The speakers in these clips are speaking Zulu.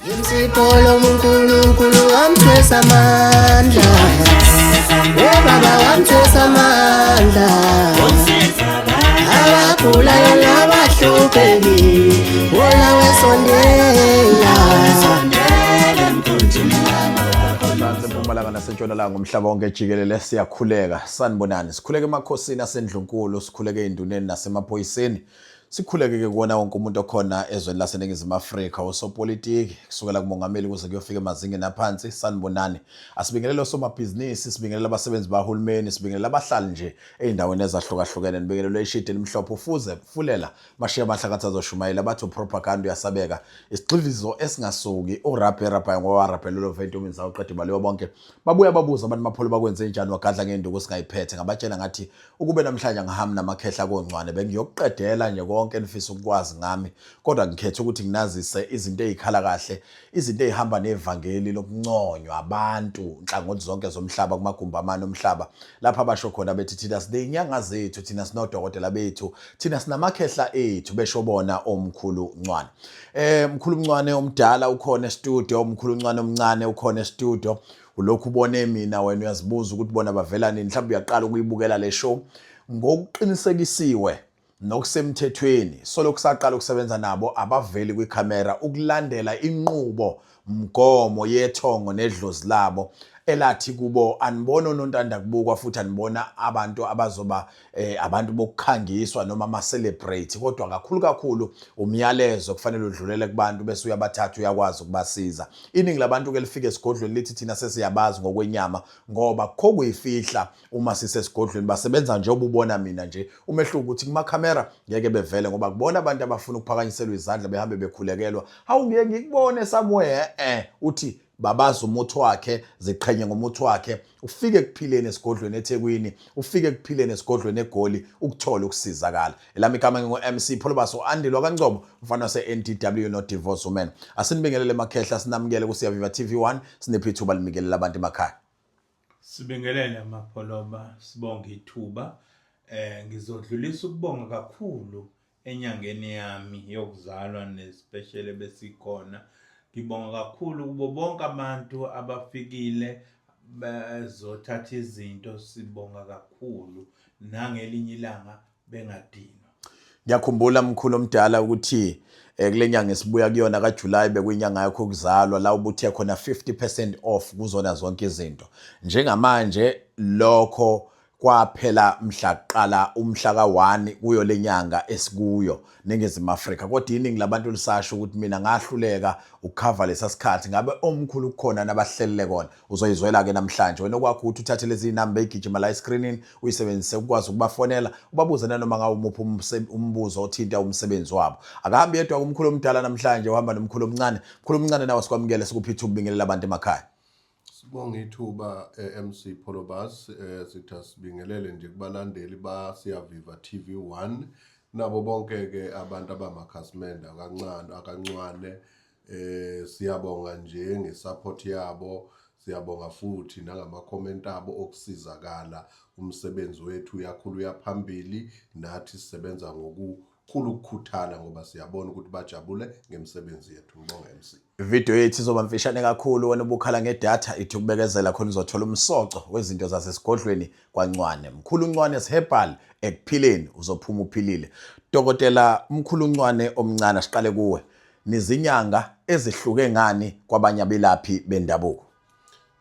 Imsipolo uNkulunkulu wamthwesa amandla. Baba wamthwesa amandla. Abagulayo nabahlupheki wona wesondela. Mpumalanga nasentshonalanga umhlaba wonke jikelele siyakhuleka sanibonani sikhuleke emakhosini asendlunkulu sikhuleke enduneni nasemaphoyiseni sikhuleke ke kuona wonke umuntu okhona ezweni laseNingizimu Afrika osopolitiki kusukela kumongameli kuze kuyofika emazingeni aphansi sanibonani asibingelele osomabhizinisi sibingelele abasebenzi bahulumeni sibingelele abahlali nje eindaweni ezahlukahlukene nibingelele ishidi elimhlophe ufuze fulela mashiya amahlakatha azoshumayela bathi propaganda yasabeka isigxivizo esingasuki urapper ngoba raphelelo ventomini zawo qedwe baleyo bonke babuya babuza abantu mapholo bakwenze njani wagadla ngenduku singayiphethe ngabatshela ngathi ukube namhlanje ngihamba namakhehla koncwane bengiyokuqedela nje konke enifisa ukwazi ngami kodwa ngikhetha ukuthi nginazise izinto ezikhala kahle izinto ezihamba nevangeli lokunconywa abantu inhlangothi zonke zomhlaba kumagumba amane omhlaba lapha abasho khona bethi thina sinezinyanga zethu thina sinodokotela bethu thina sinamakhehla ethu besho bona omkhulu ncwane mkhulu ncwane omdala ukhona e-studio umkhulu ncwane omncane ukhona e-studio ulokhu ubone mina wena uyazibuza ukuthi bona bavela nini mhlawumbe uyaqala ukuyibukela le show ngokuqinisekisiwe nokusemthethweni solokhu saqala ukusebenza nabo abaveli kwicamera ukulandela inqubo mgomo yethongo nedlozi labo elathi kubo anibona uNontanda kubukwa futhi anibona abantu abazoba abantu bokukhangiswa noma ama celebrate kodwa kakhulu umyalezo kufanele udlulele kubantu bese uyabathatha uyakwazi ukubasiza iningi labantu ke lifike esigodlweni lithi thina sesiyabazi ngokwenyama ngoba kho kuyifihla uma sisesigodlweni basebenza nje obubona mina nje umehluko ukuthi kuma camera ngeke bevele ngoba kubona abantu abafuna ukuphakanyiselwa izandla behambe bekhulekelwa hawu ngeke ngikubone somewhere uthi babaza umuthi wakhe ziqhenye ngomuthi wakhe ufike kuphileni esigodlweni eThekwini ufike kuphileni esigodlweni eGoli ukuthola ukusizakala elami igama ngingo-MC Pholobaso Andilwa kaNgcobo mfana wase-NTW no Divorce Women asinibingelele emakhehla sinamukele kuSiyaviva TV1 sinephi ithuba limikelela abantu emakhaya sibingelele amapholoba sibonge ithuba ngizodlulisa ukubonga kakhulu enyangeni yami yokuzalwa nespecially besikhona ngibonga kakhulu kubo bonke abantu abafikile bezothatha izinto sibonga kakhulu nangelinye ilanga bengadinwa ngiyakhumbula mkhulu omdala ukuthi kulenyanga esibuya kuyona kaJuly bekuyinyanga yakho ukuzalwa la ubuthe khona 50% off kuzona zonke izinto njengamanje lokho kwaphela mhla qala umhla ka1 kuyo lenyanga esikuyo Ningizimu Afrika kodwa iningi labantu lisasho ukuthi mina ngahluleka ukucover lesasikhathi ngabe omkhulu ukukhona nabahlelele kona uzoyizwela ke namhlanje wena okwakho ukuthi uthathe lezi number egijima la screenini uyisebenzise ukwazi ukubafonela ubabuze nanoma ngabe umuphi umbuzo othinta umsebenzi wabo akahambi yedwa kumkhulu omdala namhlanje uhamba nomkhulu omncane mkhulu omncane nawe sikwamukele sikuphi ukubingelela abantu emakhaya Sibonga ithuba MC Pholobas sithi sibingelele nje kubalandeli baSiyaviva TV1 nabo bonke ke abantu abamakhasimende akancane siyabonga nje ngesupport yabo siyabonga futhi nangama comment abo okusizakala umsebenzi wethu uyakhulu yaphambili nathi sisebenza ngokukhulu ukukhuthala ngoba siyabona ukuthi bajabule ngemsebenzi yethu ngibonga MC Video yethu izoba mfishane kakhulu wena ubukhala ngedata ithi ukubekezela khona uzothola umsoco wezinto zasesigodlweni kwancwane mkhulu uncwane siherbal ekuphileni uzophuma uphilile dokotela mkhulu uncwane omncane asiqale kuwe nizinyanga ezihluke ngani kwabanye abelaphi bendabuko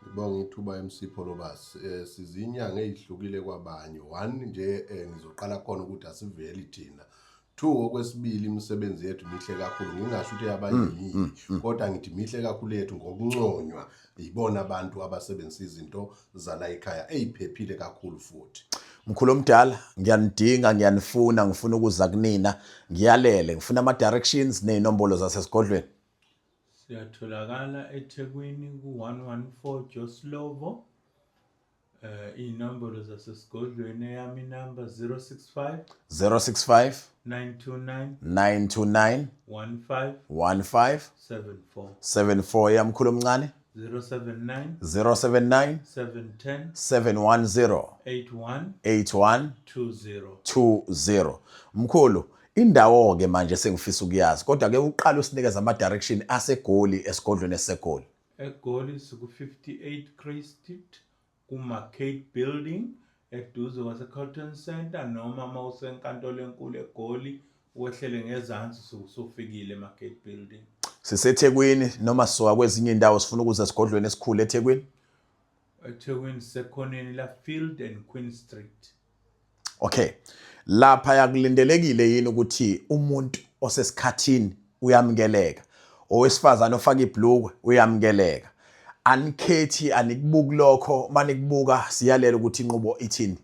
Ngibonga ithuba MC Pholobas sizinyanga ezihlukile kwabanye one nje ngizoqala khona ukuthi asiveli thina two okwesibili imisebenzi yethu mihle kakhulu ngingasho ukuthi yabanye kodwa ngithi mihle kakhulu yethu ngokunconywa yibona abantu abasebenzisa izinto zala ekhaya eziphephile kakhulu futhi mkhulu omdala ngiyanidinga ngiyanifuna ngifuna ukuza kunina ngiyalele ngifuna ama directions nezinombolo zasesigodlweni siyatholakala eThekwini ku114 Joslovo inombolo zasesigodlweni yami number 065 929 15 74 yamkhulu omncane 079 710 81 81 20 20 mkhulu Indawo ke manje sengifisa ukuyazi kodwa ke uqala usinikeza ama direction aseGoli esigodlweni esiseGoli. eGoli siku-58 Cray Street ku-Marcade Building eduze kwase-Cotton Center noma uma usenkantolo enkulu eGoli wehlele ngezansi usufikile eMarcade Building. SiseThekwini noma sisoka kwezinye indawo sifuna ukuza esigodlweni esikhulu eThekwini. eThekwini sekhoneni la Field and Queen Street. Okay. Lapha yakulindelekile yini ukuthi umuntu osesikhathini uyamukeleka. Owesifazana ofaka ibhlukwe uyamukeleka. Anikhethi anikubuki lokho manikubuka siyalela ukuthi inqubo ithini.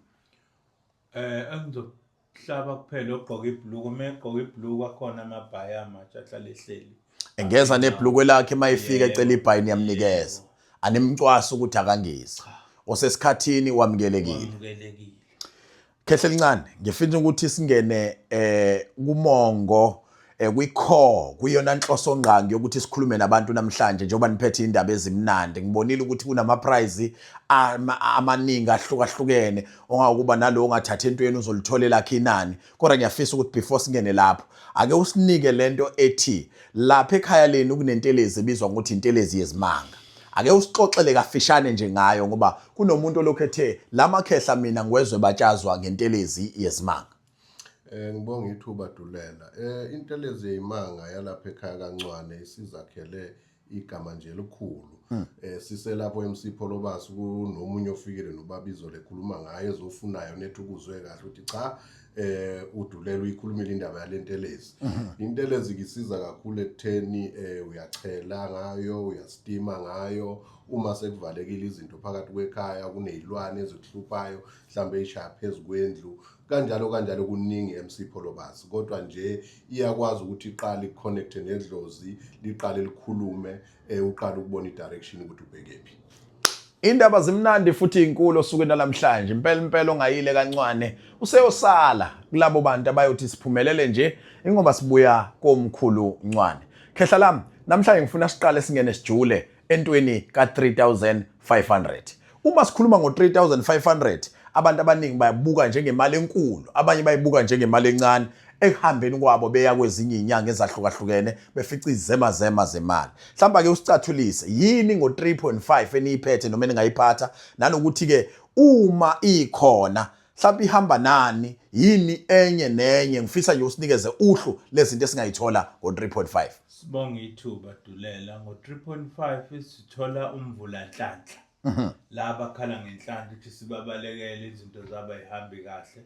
Engizohlaba kuphela ogqoka ibhlukwe megqoka ibhlukwe akhona amabhayi amatsha ahlala ehleli. Engeza nebhlukwe lakhe mayifika ecela ibhayi niyamnikeza. Animcwasa ukuthi akangezi. Osesikhathini wamukelekile. Khehle lincane ngifisa ukuthi singene kumongo kwi-core kuyona inhloso ngqangi yokuthi sikhulume nabantu namhlanje njengoba niphethe indaba ezimnandi ngibonile ukuthi kunama prize amaningi ahlukahlukene ongakuba nalo ongathatha entweni uzolitholela khinani kodwa ngiyafisa ukuthi before singene lapho ake usinike lento ethi lapha ekhaya leni kunentelezi ebizwa ngokuthi intelezi yezimanga. Ake usixoxele kafishane nje ngayo ngoba kunomuntu olokhethe lamakhehla mina ngwezwe batshazwa ngentelezi yezimanga. Ngibonga ithuba Dulela. Intelezi yezimanga yalapha ekhaya kancwane isizakhele igama nje elikhulu. Siselapho MC Pholobasi kunomunye ofikile nobabizo lekhuluma ngayo ezofunayo nethi ukuzwe kahle ukuthi cha uDulela uyikhulumile indaba yalentelezi. Intelezi kisiza kakhulu ekutheni uyachela ngayo, uyastima ngayo uma sekuvalekile izinto phakathi kwekhaya kunezilwane ezikuhluphayo mhlambe ishaya phezukwendlu kanjalo kuningi MC Pholobasi kodwa nje iyakwazi ukuthi iqale iconnect nedlozi liqale likhulume uqale ukubona idirection ukuthi ubhekephi. Indaba zimnandi futhi inkulu osukwini namhlanje impela ongayile kancane useyosala kulabo bantu abayothi siphumelele nje ingoba sibuya komkhulu Ncwane. Khehla lami namhlanje ngifuna siqale singene sijule entweni ka-3500. Uma sikhuluma ngo-3500 abantu abaningi bayabuka njengemali enkulu abanye bayibuka njengemali encane ehambeni kwabo beya kwezinye inyanga ezahlukahlukene befica izemazema zemali. Mhlawumbe ke usicathulise yini ngo-3.5 eniyiphethe noma eningayiphatha nanokuthi ke uma ikhona mhlawumbe ihamba nani yini enye nenye ngifisa nje usinikeze uhlu lezinto esingayithola ngo-3.5. Sibonga ithuba Dulela ngo-3.5 sithola umvulanhlanhla. Laba khala ngenhlanhla ukuthi sibabalekele izinto zabo ezihambi kahle.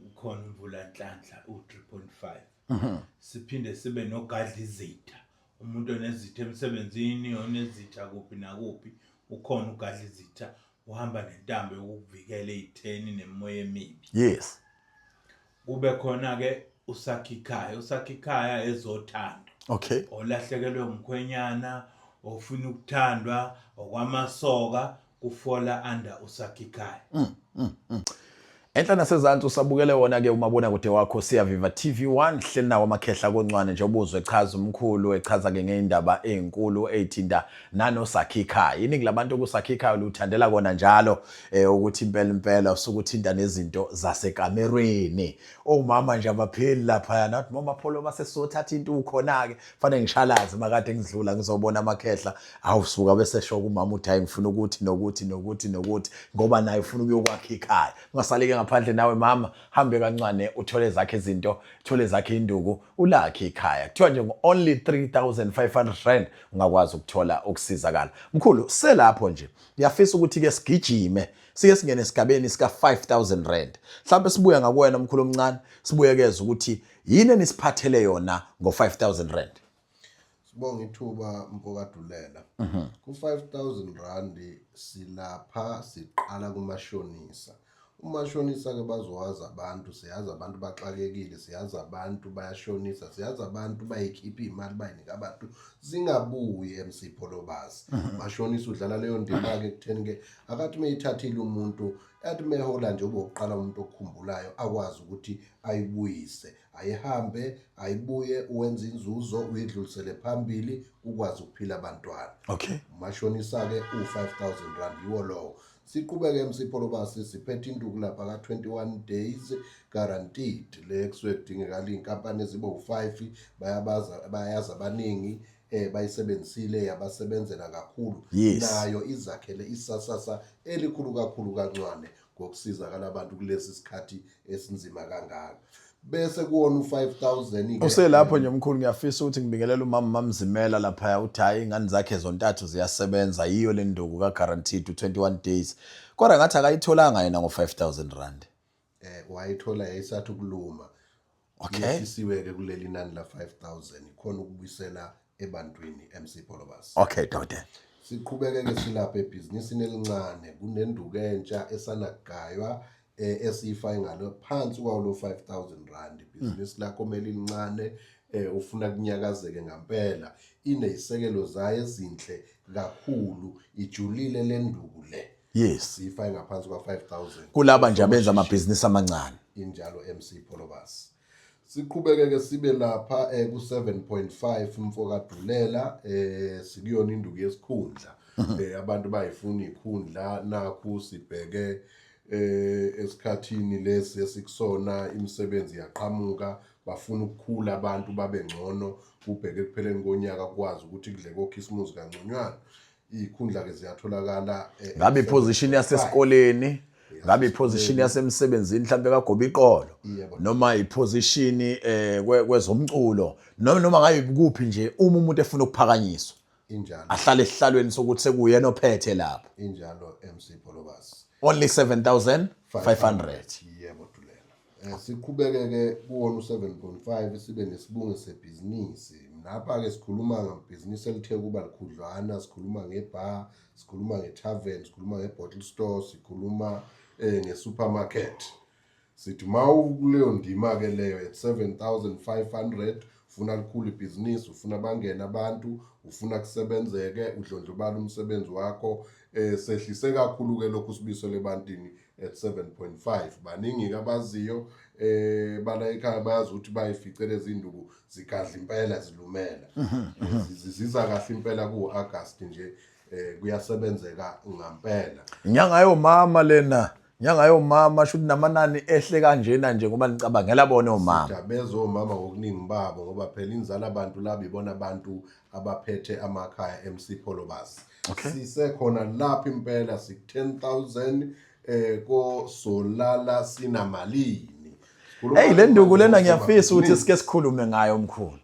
Ukhona umvulanhlanhla u-3.5. Siphinde sibe nogadlizitha. Umuntu onezitha emsebenzini onezitha kuphi nakuphi ukhona ugadlizitha uhamba nentambo yokuvikela izitheni nemoya emibi. Yes. Kube khona ke usakhikaya ezothando. Okay. Olahlekelwe umkhwenyana ofuna ukuthandwa okwamasoka kufola under usakhikaya. Enhla nasezantsi usabukele wona ke umabona kude wakho Siyaviva TV1 hleli nawo amakhehla koncwane nje obuzwe echaza umkhulu echaza ke ngeindaba ezinkulu ezithinta nanosakhikaya. Iningi labantu okusakhikaya luthandela kona njalo ukuthi impela usukuthinta nezinto zasekamerweni. Omama nje abapheli lapha nathi mama Pholobasi sesothatha into ukhona ke fanele ngishalaze makade ngidlula ngizobona amakhehla awusuka bese shoka umama uthi hayi ngifuna ukuthi nokuthi ngoba naye ufuna ukuyokwakha ikhaya. Ungasalike ngaphandle nawe mama hambe kancane uthole zakhe izinto uthole zakhe induku ulakhe ikhaya kuthiwa nje only 3500 rand ungakwazi ukuthola ukusizakala. Mkhulu selapho nje ngiyafisa ukuthi ke sigijime sike singene esigabeni sika 5000 rand. Mhlawumbe sibuya ngakuwena mkhulu omncane sibuyekeza ukuthi yini enisiphathele yona ngo-5000 rand. Sibonga ithuba mpoka Dulela. Ku-5000 rand silapha siqala kumashonisa. Umashonisa ke bazowazi abantu siyazi abantu baxakekile siyazi abantu bayashonisa siyazi abantu bayikhipha imali bayinika abantu zingabuyi MC Pholobasi. Mashonisa udlala leyo ndima ke kutheni ke akathi mayithathile umuntu athi mehola nje oboqala umuntu okukhumbulayo akwazi ukuthi ayibuyise ayihambe ayibuye uwenza inzuzo uyidlulisele phambili ukwazi ukuphila abantwana. Okay. Mashonisa-ke u-5,000 rand yiwo lowo. Siqhubeke MC Polobasi siphethe induku lapha ka-21 days guaranteed le kusuke kudingekala iy'nkampani ezibo-5 bayazi abaningi bayisebenzisile yabasebenzela kakhulu. Yes. Nayo izakhele isasasa elikhulu kakhulu kancane ngokusizakala abantu kulesi sikhathi esinzima kangaka. Bese kuwona u-5,000 uselapho nje mkhulu ngiyafisa ukuthi ngibingelela umama Mamzimela lapha uthi hayi ingane zakhe zontathu ziyasebenza yiyo le nduku ka guaranteed 21 days kodwa ngathi akayitholanga yena ngo-5,000 rand. Wayithola yayisathi ukuluma. Okay. Isisiwe-ke kuleli nani la 5,000 khona ukubuyisela ebantwini MC Polobasi. Okay Dode. Siqhubeke-ke silapha ebhizinisini elincane kunenduku entsha esanagaywa esiyifake ngalo phansi kwawo lo 5,000 rand. Ibhizinisi lakho kumele lincane ufuna kunyakazeke ngempela ineyisekelo zayo ezinhle kakhulu ijulile le nduku le. Yes. Siyifake ngaphansi kwa 5,000 kulaba nje abenza amabhizinisi amancane. injalo MC Polobasi. Siqhubeke-ke sibe lapha ku 7.5 mfokadulela sikuyona induku yesikhundla. Abantu bayifuna ikhundla nakho sibheke esikhathini lesi esikusona imisebenzi yaqhamuka bafuna ukukhula abantu babe ngcono kubheke kupheleni konyaka kwazi ukuthi kudle kokhisimusi kanconywana. Ikhundla ke ziyatholakala ngabe iposition yasesikoleni ngabe iposition yasemsebenzini mhlambe kaGobiqolo noma iposition kwezomculo noma ngabe kuphi nje uma umuntu efuna ukuphakanyiswa injalo ahlale esihlalweni sokuthi sekuyena ophethe lapho. Injalo MC Polobasi. Only 7,500. Yebo Dulela. Siqhubeke-ke kuwona u7.5 sibe nesibungu sebhizinisi. Lapha-ke sikhuluma ngebhizinisi elithe kuba likhudlwana, sikhuluma ngebar, sikhuluma ngetavern, sikhuluma ngebottle store, sikhuluma ngesupermarket. Sithi mawukuleyo ndima-ke leyo at 7,500 ufuna likhulu ibhizinisi, ufuna bangena abantu, ufuna kusebenzeke, udlondlobala umsebenzi wakho, sehlise kakhulu-ke lokhu sibisele ebantwini at 7.5. Baningi-ke abaziyo bala ekhaya bayazi ukuthi bayifice lezi nduku zigadla impela zilumela. Ziza kahle impela ku-August nje kuyasebenzeka ngampela. Inyanga yomama lena. Nyanga yomama shuthi namanani ehle kanjena nje ngoba nicabangela bona omama. Sijabeza omama ngokuningi babo ngoba phela inzala abantu laba ibona abantu abaphethe amakhaya MC Polobasi. Okay. Sisekhona lapha impela 10,000 ko solala sinamalini. Hey le nduku lena ngiyafisa ukuthi sike sikhulume ngayo omkhulu.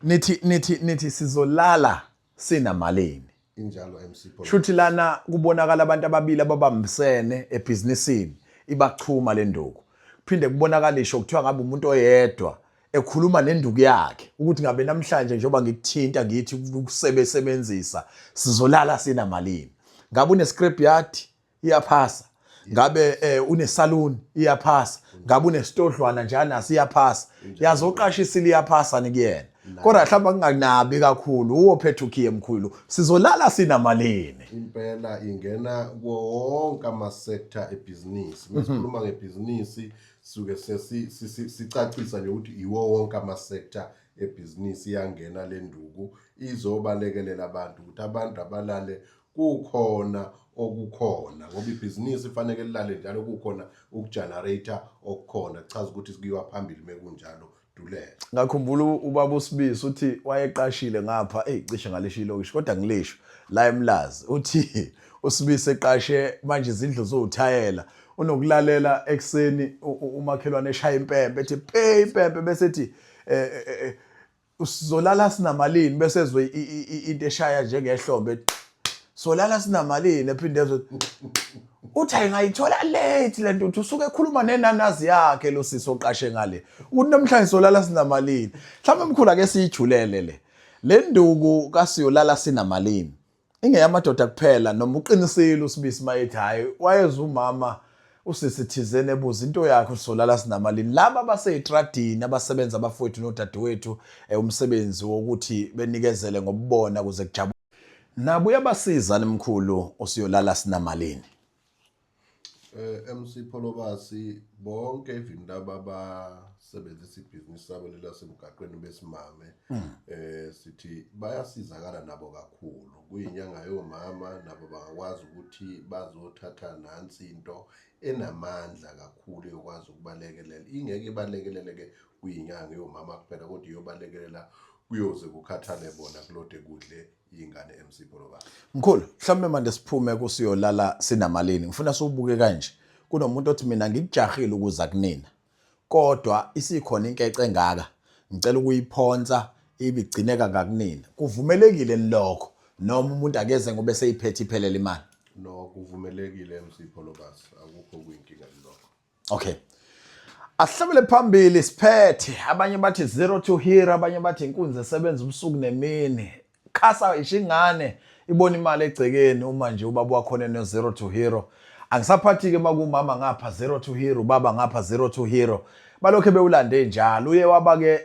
Nithi sizolala sinamalini. Injalo MC Polobasi. Shuthi lana kubonakala abantu ababili ababambisene ebhizinisini ibachuma le nduku. Kuphinde kubonakalisho kuthiwa ngabe umuntu oyedwa ekhuluma nenduku yakhe ukuthi ngabe namhlanje njengoba ngikuthinta ngithi ukusebenzisa sizolala sinamalini. Ngabe une scrap yard iyaphasa. Ngabe une salon iyaphasa. Ngabe une stodlwana njana nasi iyaphasa. Yazoqashisa liyaphasa nikuyena. Kodwa mhlawumbe nginganabi kakhulu uwophethe ukhiye emkhulu sizolala sinamalini. Impela ingena wonke ama-sector ebhizinisi. Masikhuluma ngebhizinisi suke sicacisa nje ukuthi iwo wonke ama-sector ebhizinisi iyangena le nduku izobalekelela abantu ukuthi abantu abalale kukhona okukhona ngoba ibhizinisi ifanele lilale njalo kukhona ukugenerator okukhona chaza ukuthi sikuyiwa phambili mekunjalo. Dulela. Ngakhumbula ubaba uSibisi uthi wayeqashile ngapha cishe ngaleshilo lokisho kodwa ngilisho la eMlazi uthi uSibisi eqashe manje izindlu zothayela unokulalela ekseni umakhelwane eshaya impempe ethi pay impempe bese ethi usizolala sinamalini bese ezwe into eshaya njengehlombe solala sinamalini ephinde uthi ayingayithola late lento uthi usuke ekhuluma nenanazi yakhe lo sisi oqashe ngale uthi namhlanje solala sinamalini mhlawumbe emkhulu ake siyijulele le nduku kasiyolala sinamalini ingeyamadoda kuphela noma uqinisile uSibisi mayethi hayi wayeza umama usisithizene ebuza into yakhe usolala sinamalini laba abaseyitradini abasebenza abafowethu nodadewethu umsebenzi wokuthi benikezele ngobubona kuze kujabule nabo uyabasiza nemkhulu osiyolala sinamalini. MC Pholobasi bonke even laba abasebenzisa ibhizinisi sabo lelasemgaqweni besimame sithi bayasizakala nabo kakhulu kuyinyanga yomama nabo bangakwazi ukuthi bazothatha nansi into enamandla kakhulu yokwazi ukubalekelela ingeke ibalekeleleke kuyinyanga yomama kuphela kodwa iyobalekelela kuyoze kukhathale bona kulode kudle ingane MC Pholobasi. Mkhulu, mhlawumbe manje siphume kusiyolala sinamalini. Ngifuna sibuke kanje. Kunomuntu othi mina ngikujahile ukuza kunina. Kodwa isikhona inkece engaka. Ngicela ukuyiphonsa ibigcineka kakunina. Kuvumelekile lokho noma umuntu akeze ngobe seyiphethe iphelele imali. No, kuvumelekile MC Pholobasi akukho kuyinkinga lokho. Okay. Asihlabele phambili siphethe abanye bathi 02 here abanye bathi inkunzi esebenza ubusuku nemini. Khasa ishingane ibona imali egcekeni uma nje ubaba wakhona no 02 hero. Angisaphathi ke makumama ngapha 02 hero baba ngapha 02 hero. Balokho bewulande njalo uye waba ke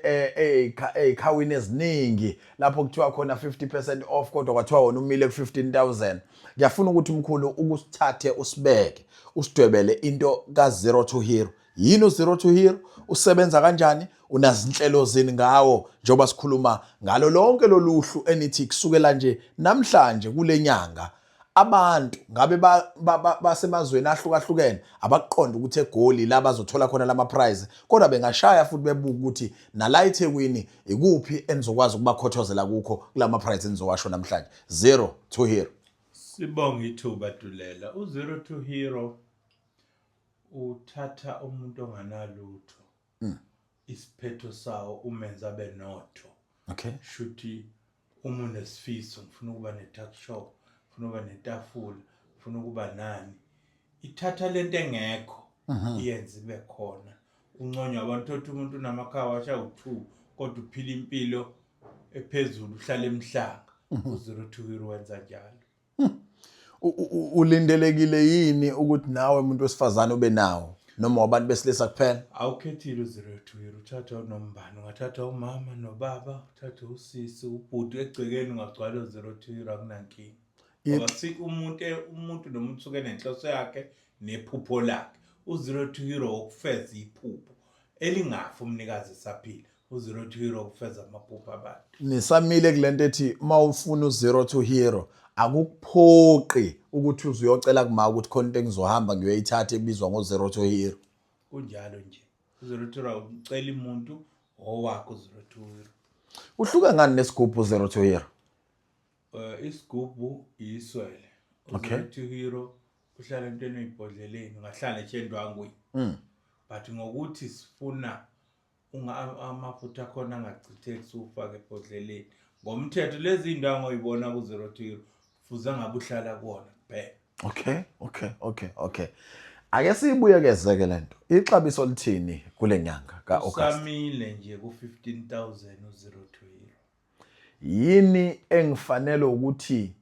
ekhawini eziningi lapho kuthiwa khona 50% off kodwa kwathiwa wona umile ku 15000. Ngiyafuna ukuthi umkhulu ukusithathe usibeke usidwebele into ka 02 hero. Yini u02 hero usebenza kanjani unazinhlelo zini ngawo njoba sikhuluma ngalo lonke loluhlu enithi kusukela nje namhlanje kulenyanga abantu ngabe basemazweni ahlukahlukene abaqonda ukuthi eGoli la bazothola khona lama prize kodwa bengashaya futhi bebuka ukuthi nala eThekwini ikuphi enizokwazi ukubakhothozela kukho kulama prize enizowasho namhlanje 02 hero. Sibonga ithuba Dulela. U02 hero uthatha umuntu onganalutho isiphetho sawo umenza benotho. Okay. Shuthi uma unesifiso ngifuna ukuba ne-tuck shop, ngifuna ukuba netafula, ngifuna ukuba nani. Ithatha lento engekho iyenze ibe khona. Unconywa abantu othi umuntu unamakhawa asha u2 kodwa uphila impilo ephezulu uhlala emhlanga. U02 hero wenza njalo. Ulindelekile yini ukuthi nawe umuntu wesifazane ube nawo noma wabantu besilisa kuphela? Awukhethile u02 hero uthatha unombani ungathatha umama nobaba uthatha usisi ubhuti egcekeni ungagcwala u02 hero akunankinga. Ngoba sithi umuntu nomuntu usuke nenhloso yakhe nephupho lakhe. U02 hero ukufeza iphupho elingafa umnikazi esaphila. U02 hero ukufeza amaphupho abantu. Nisamile kulento ethi mawufuna u02 hero akukuphoqi ukuthi uzuyocela kuma ukuthi khona into engizohamba ngiyoyithatha ebizwa ngo02 hero. Kunjalo nje. U02 hero ucela umuntu owakho u02 hero. Uhluka ngani nesigubhu u02 hero? Isigubhu iswele. Okay. U02 hero uhlala entweni eyibhodleleni ungahlala etshendwangweni. But ngokuthi sifuna amafutha khona angachitheki sufake ebhodleleni. Ngomthetho lezi indawo oyibona ku02 hero fuze ngabe uhlala kuona kuphela. Okay. Ake siyibuyekezeke lento. Ixabiso lithini kule nyanga kaAugust? Samile nje ku15,000 u02 hero. Yini engifanele ukuthi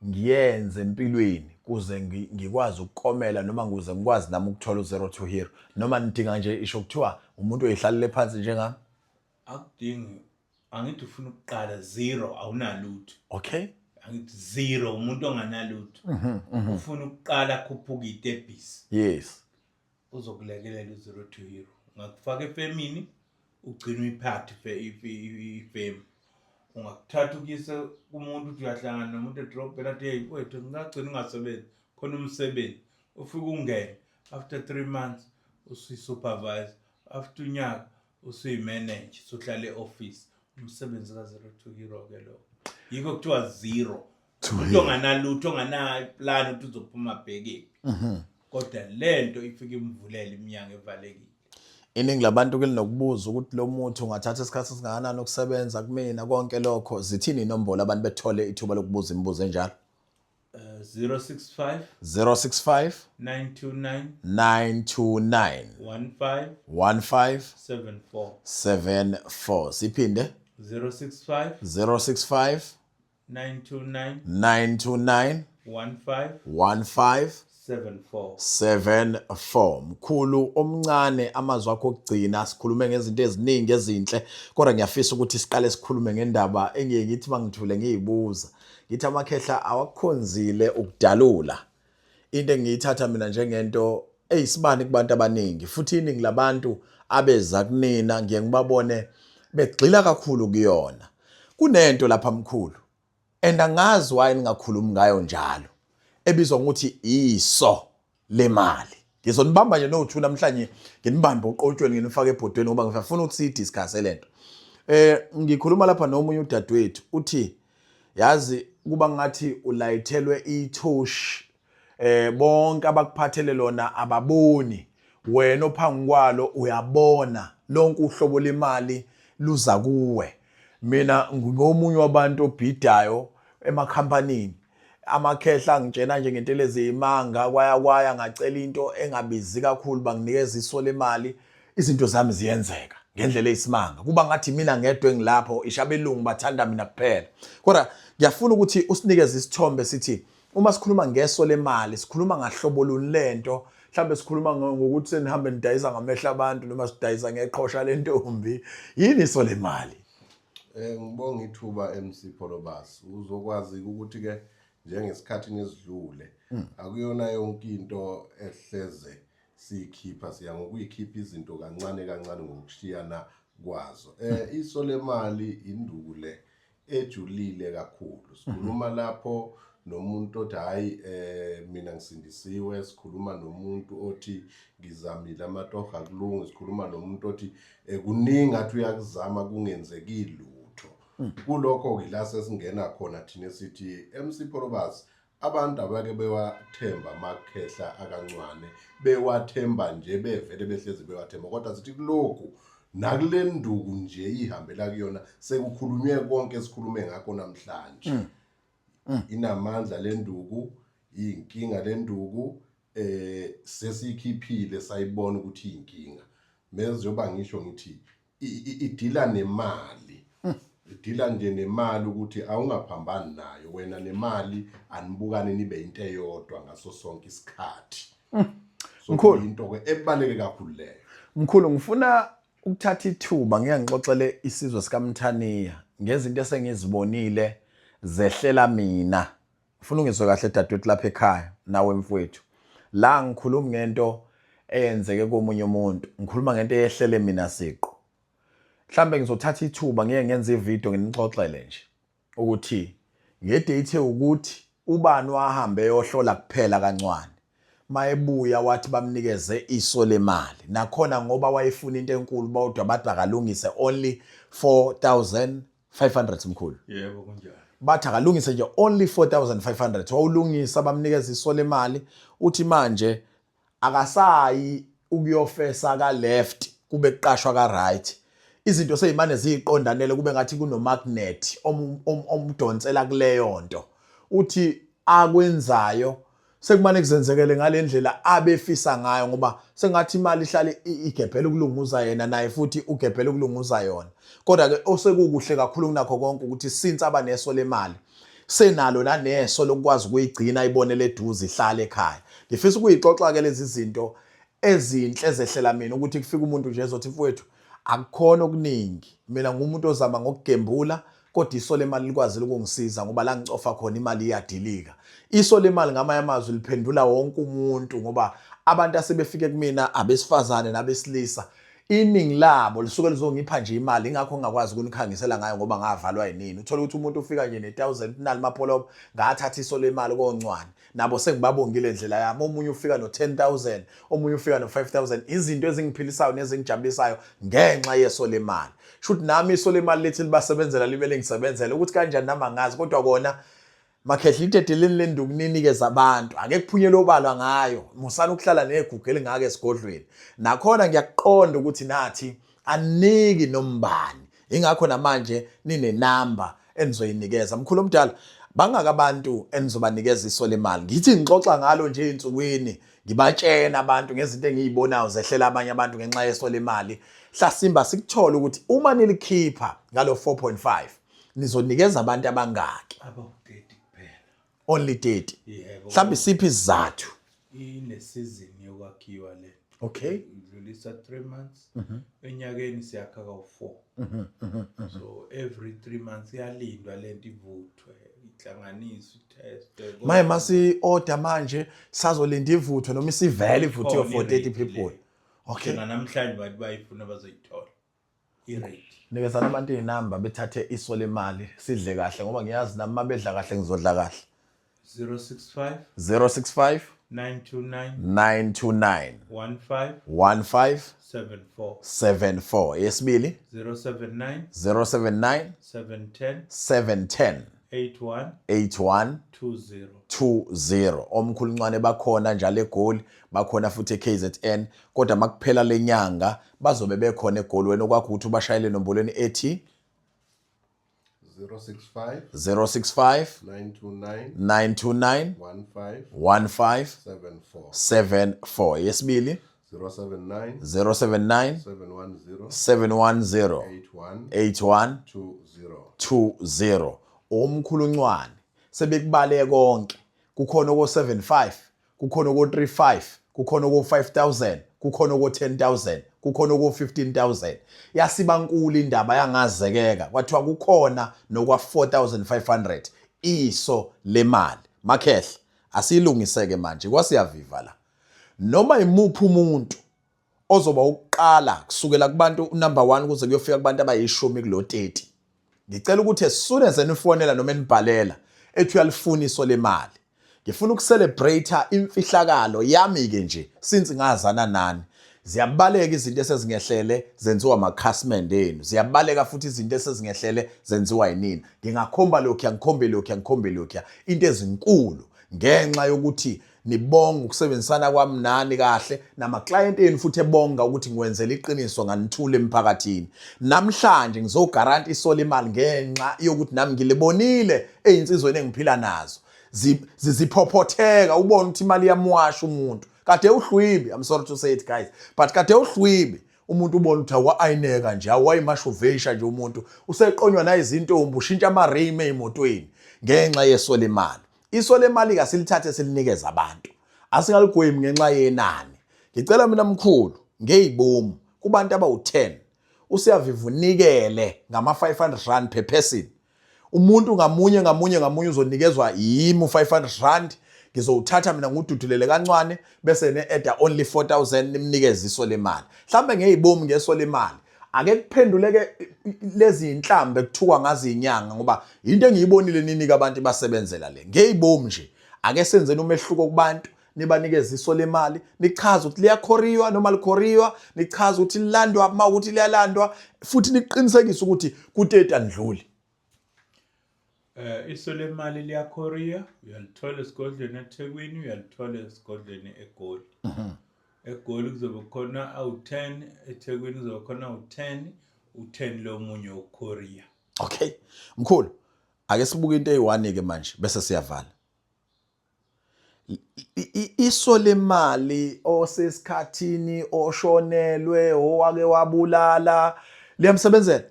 ngiyenze empilweni kuze ngikwazi ukukomela noma nguze ngikwazi nami ukuthola u02 hero noma nidinga nje isho kuthiwa umuntu oyihlalele phansi njengami? Akudingi angithi ufuna ukuqala 0 awunalutho. Okay. Angithi 0 umuntu onganalutho. Ufuna ukuqala khuphuka idebhisi. Yes. Uzokulekelela u02 hero. Ngakufaka efemini ugcina uyiphathi ifemi. Ungakuthatha ukuyise kumuntu uthi uyahlangana nomuntu edrop elathi hey wethu ngingagcina ungasebenzi khona umsebenzi ufike ungene after 3 months usuyi-supervisor after unyaka usuyi-manager sohlala e-office umsebenzi ka02 hero ke lo yiko kuthiwa 0 umuntu onganalutho onganaplan ukuthi uzophuma bhekephi kodwa lento ifike imvulela iminyango evalekile. Iningi labantu kelinokubuza ukuthi lo muntu ungathatha isikhathi singakanani ukusebenza kumina konke lokho zithini inombolo abantu bethole ithuba lokubuza imibuzo enjalo? 065 065 929 929 15 74 siphinde 065 065 929 15 74 mkhulu omncane amazwi akho okugcina sikhulume ngezinto eziningi ezinhle kodwa ngiyafisa ukuthi siqale sikhulume ngendaba engeke ngithi mangithule ngiyibuza ngithi amakhehla awakukhonzile ukudalula into engiyithatha mina njengento eyisibani kubantu abaningi futhi iningi labantu abeza kunina ngiye ngibabone begxila kakhulu kuyona. Kunento lapha mkhulu and angazi why ningakhulumi ngayo njalo ebizwa ngokuthi iso lemali. Ngizonibamba nje no2 namhlanje nginibambe uqotshweni nginifake ebhodweni ngoba ngifuna ukuthi sidiscuss lento. Ngikhuluma lapha nomunye udadewethu uthi yazi kuba ngathi ulayithelwe ithushi bonke abakuphathele lona ababoni wena ophangi kwalo uyabona lonke uhlobo lemali luza kuwe. Mina ngomunye wabantu obhidayo emakhampanini amakhehla angitshena nje ngento lezimanga kwaya ngacela into engabizi kakhulu banginikeza iso lemali izinto zami ziyenzeka ngendlela eyisimanga kuba ngathi mina ngedwe ngilapho ishabelungu bathanda mina kuphela. Kodwa ngiyafuna ukuthi usinikeze isithombe sithi uma sikhuluma ngeso lemali sikhuluma ngahlobo lento mhlawumbe sikhuluma ngokuthi senihambe nidayisa ngamehla abantu noma sidayisa ngeqhosha lentombi yini iso lemali. Ngibonga ithuba MC Polobas uzokwazi ukuthi ke njengesikhathini esidlule akuyona yonke into ehleze sikhipha siya ngokuyikhipha izinto kancane kancane ngokushiyana kwazo. Iso lemali indule ejulile kakhulu. Sikhuluma lapho nomuntu othi hayi mina ngisindisiwe, sikhuluma nomuntu othi ngizamile amatoha kulunga, sikhuluma nomuntu othi kuningi athi uyakuzama kungenzeki lutho. Kulokho ke la sesingena khona thina sithi MC Polobas abantu abake bewathemba amakhehla akancane bewathemba nje bevele behlezi bewathemba kodwa sithi kulokhu nakule nduku nje ihambela kuyona sekukhulunywe konke esikhulume ngakho namhlanje. Inamandla lenduku inkinga lenduku sesikhiphile sayibona ukuthi inkinga meze yoba ngisho ngithi idila nemali idila nje nemali ukuthi awungaphambani nayo wena nemali anibukane nibe into eyodwa ngaso sonke isikhathi. Mkhulu into ke ebaleke kakhulu leyo. Mkhulu ngifuna ukuthatha ithuba ngiyangixoxele isizwe sikaMthaniya ngezinto esengizibonile zehlela mina. Ufuna ungizwe kahle dadewethu lapha ekhaya nawe mfowethu. La ngikhuluma ngento eyenzeke komunye umuntu. Ngikhuluma ngento eyehlele mina siqo. Mhlambe ngizothatha ithuba ngenze ivideo nginixoxele nje ukuthi ngedate ukuthi ubani wahambe eyohlola kuphela kancane. Mayebuya wathi bamnikeze iso lemali. Nakhona ngoba wayefuna into enkulu bawodwa bathi akalungise only 4,500 mkhulu. Yebo kunjalo. Bathi akalungise nje only 4,500 wawulungisa bamnikeza iso lemali uthi manje akasayi ukuyofesa ka left kube kuqashwa ka right. Izinto seyimane ziqondanele kube ngathi kuno magnet omdonsela kuleyo nto. Uthi akwenzayo sekumane kuzenzekele ngalendlela abefisa ngayo ngoba sengathi imali ihlale igephela ukulunguza yena naye futhi ugephela ukulunguza yona. Kodwa ke osekukuhle kakhulu kunakho konke ukuthi since abaneso lemali senalo naneso lokwazi ukuyigcina ibonele eduze ihlale ekhaya. Ngifisa ukuyixoxa ke lezi zinto ezinhle ezehlela mina ukuthi kufika umuntu nje ezothi mfowethu akukhona okuningi mina ngumuntu ozama ngokugembula kodwa iso lemali likwazi ukungisiza ngoba la ngicofa khona imali iyadilika. Iso lemali ngamanye amazwi liphendula wonke umuntu ngoba abantu asebefike kumina abesifazane nabesilisa iningi labo lisuke lizongipha nje imali ingakho ngingakwazi ukunikhangisela ngayo ngoba ngavalwa yinini. Uthola ukuthi umuntu ufika nje ne1000 nali mapolobo ngathatha iso lemali koncwane nabo sengibabongile indlela yami. Omunye ufika no10,000 omunye ufika no5,000 izinto ezingiphilisayo nezingijabulisayo ngenxa yeso lemali. Shothi nami iso lemali lethi libasebenzela libele ngisebenzele ukuthi kanjani nama ngazi kodwa kona makhehla into edeleni lenduku ninikeza abantu ake kuphunyele obalwa ngayo musana ukuhlala negugu elingaka esigodlweni. Nakhona ngiyakuqonda ukuthi nathi aniki nombani ingakho namanje nine number enizoyinikeza. Mkhulu omdala bangaka abantu enizobanikeza iso lemali ngithi ngixoxa ngalo nje insukwini ngibatshena abantu ngezinto engizibonayo zehlela abanye abantu ngenxa yeso lemali. Hlasimba sikuthola ukuthi uma nilikhipha ngalo 4.5 nizonikeza abantu abangaki? About 30 kuphela. Only 30. Yebo. Mhlawumbe siphi isizathu? Ine season yokwakhiwa le. Okay. Idlulisa 3 months. Enyakeni siyakha ka4. So every 3 months iyalindwa lento ivuthwe ihlanganiswe itest. Maye masi order manje sazolinda ivuthwe noma isivele ivuthiwe for 30 people. Okay. Namhlanje bathi bayifuna bazoyithola. I-rate. Nikezana abantu inamba bethathe iso lemali sidle kahle ngoba ngiyazi nami mabedla kahle ngizodla kahle. 065 065 929 929 15 74 74. yesibili 079 079 710 710 81 81 20. 20 omkhuluncane bakhona njalo eGoli bakhona futhi eKZN kodwa makuphela lenyanga bazobe bekhona eGoli wena okwakho ukuthi ubashayele nombolweni ethi 065 065 929 929 15 74 yesibili 079 079 710 710 81 20. 20 omkhuluncwane sebekubale konke kukhona oko 75 kukhona oko 35 kukhona oko 5000 kukhona oko 10000 kukhona oko 15000 yasibankulu indaba yangazekeka kwathiwa kukhona nokwa 4500 iso lemali makhehle asilungiseke manje kwasiyaviva la noma imuphi umuntu ozoba ukuqala kusukela kubantu number 1 kuze kuyofika kubantu abayishumi kulo 30 ngicela ukuthi as soon as enifonela noma enibhalela ethi uyalifuna iso lemali ngifuna ukucelebrate imfihlakalo yami ke nje since ngazana nani ziyabaleka izinto esezingehlele zenziwa amakhasimende enu ziyabaleka futhi izinto esezingehlele zenziwa yinini ngingakhomba lokho ngikhombe lokho into ezinkulu ngenxa yokuthi nibonga ukusebenzisana kwami nani kahle nama client enu futhi ebonga ukuthi ngiwenzele iqiniso nganithule emphakathini namhlanje ngizoguarantee isola imali ngenxa yokuthi nami ngilibonile ezinsizweni engiphila nazo ziphopotheka ubone ukuthi imali yamwasha umuntu kade uhlwibi I'm sorry to say it guys but kade uhlwibi umuntu ubona ukuthi awayineka nje awayimashuvesha nje umuntu useqonywa na izintombi ushintsha ama rim emotweni ngenxa yesola imali iso lemali kasilithathe silinikeza abantu asingaligwemi ngenxa yenani ngicela mina mkhulu ngezibomu kubantu abawu10 usiyavivunikele ngama 500 rand per person umuntu ngamunye uzonikezwa yimi u500 rand ngizowuthatha mina ngududulele kancane bese ne-add only 4000 nimnikeze iso lemali mhlambe ngezibomu ngeso lemali ake kuphenduleke lezi inhlambe kuthukwa ngazi inyanga ngoba into engiyibonile nini kabantu basebenzela le ngezibomu nje ake senzeni umehluko kubantu nibanikeze iso lemali nichaza ukuthi liyakhoriwa noma likhoriwa nichaza ukuthi lilandwa uma ukuthi liyalandwa futhi niqinisekise ukuthi kuteta ndluli Iso lemali liyakhoriya uyalithola esigodlweni eThekwini uyalithola esigodlweni eGoli. eGoli kuzobe khona awu10 eThekwini kuzobe khona awu10 u10 lomunye uKorea. Okay mkhulu ake sibuke into eyi1 ke manje bese siyavala iso lemali osesikhathini oshonelwe owake wabulala liyamsebenzela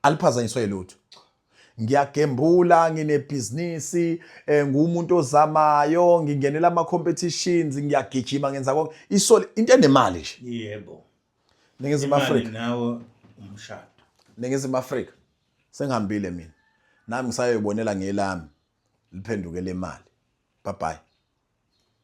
aliphazanyiswa yilutho ngiyagembula nginebhizinisi ngumuntu ozamayo ngingenela ama competitions ngiyagijima ngenza konke iso into enemali nje yebo Ningizimu Afrika nawo umshado Ningizimu Afrika sengihambile mina nami ngisayobonela ngelami liphenduke lemali bye bye